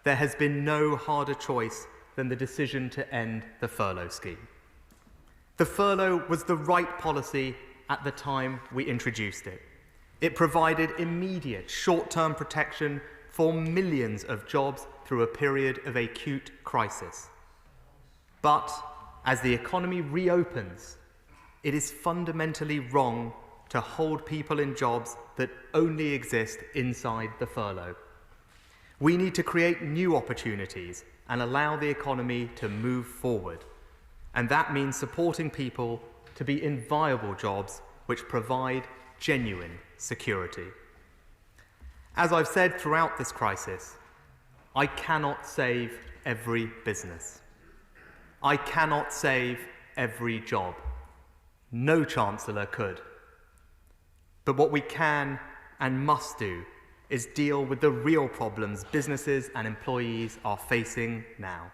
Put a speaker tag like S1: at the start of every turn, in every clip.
S1: there has been no harder choice than the decision to end the furlough scheme. The furlough was the right policy at the time we introduced it. It provided immediate short-term protection for millions of jobs through a period of acute crisis. But as the economy reopens, it is fundamentally wrong to hold people in jobs that only exist inside the furlough. We need to create new opportunities and allow the economy to move forward. And that means supporting people to be in viable jobs which provide genuine security. As I've said throughout this crisis, I cannot save every business. I cannot save every job. No Chancellor could. But what we can and must do is deal with the real problems businesses and employees are facing now.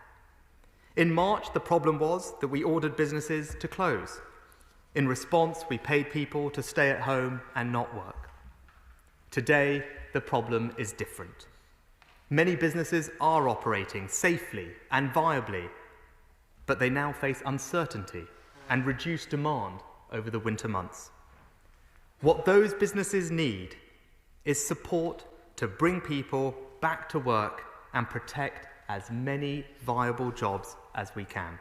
S1: In March, the problem was that we ordered businesses to close. In response, we paid people to stay at home and not work. Today, the problem is different. Many businesses are operating safely and viably, but they now face uncertainty and reduced demand over the winter months. What those businesses need is support to bring people back to work and protect as many viable jobs as we can.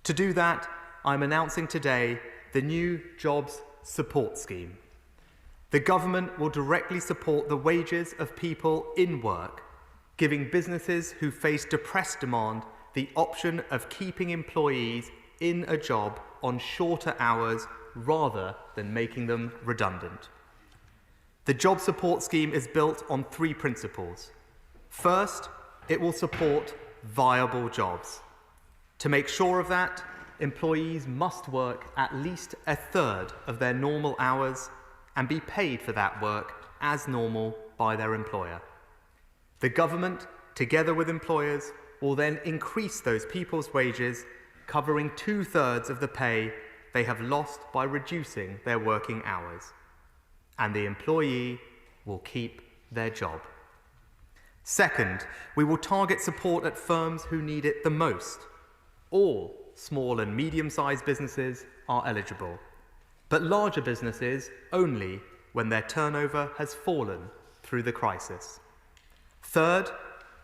S1: To do that, I'm announcing today the new Jobs Support Scheme. The government will directly support the wages of people in work, giving businesses who face depressed demand the option of keeping employees in a job on shorter hours rather than making them redundant. The Job Support Scheme is built on three principles. First, it will support viable jobs. To make sure of that, employees must work at least a third of their normal hours and be paid for that work as normal by their employer. The government, together with employers, will then increase those people's wages, covering 2/3 of the pay they have lost by reducing their working hours. And the employee will keep their job. Second, we will target support at firms who need it the most. All small and medium-sized businesses are eligible, but larger businesses only when their turnover has fallen through the crisis. Third,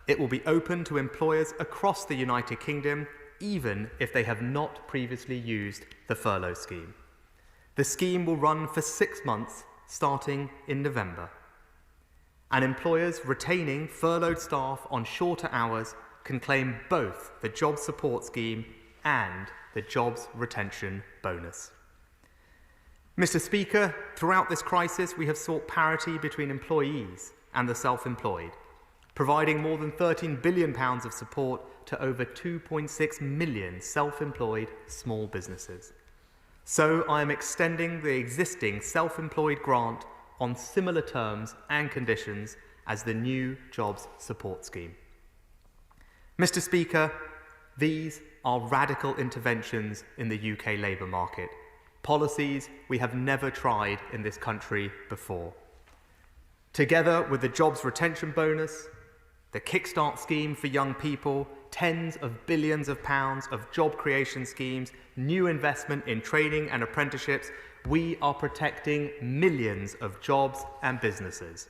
S1: it will be open to employers across the United Kingdom, even if they have not previously used the furlough scheme. The scheme will run for 6 months, starting in November. And employers retaining furloughed staff on shorter hours can claim both the Job Support Scheme and the Jobs Retention Bonus. Mr. Speaker, throughout this crisis, we have sought parity between employees and the self-employed, providing more than £13 billion of support to over 2.6 million self-employed small businesses. So I am extending the existing self-employed grant on similar terms and conditions as the new Jobs Support Scheme. Mr. Speaker, these are radical interventions in the UK labour market, policies we have never tried in this country before. Together with the Jobs Retention Bonus, the Kickstart scheme for young people, tens of billions of pounds of job creation schemes, new investment in training and apprenticeships, we are protecting millions of jobs and businesses.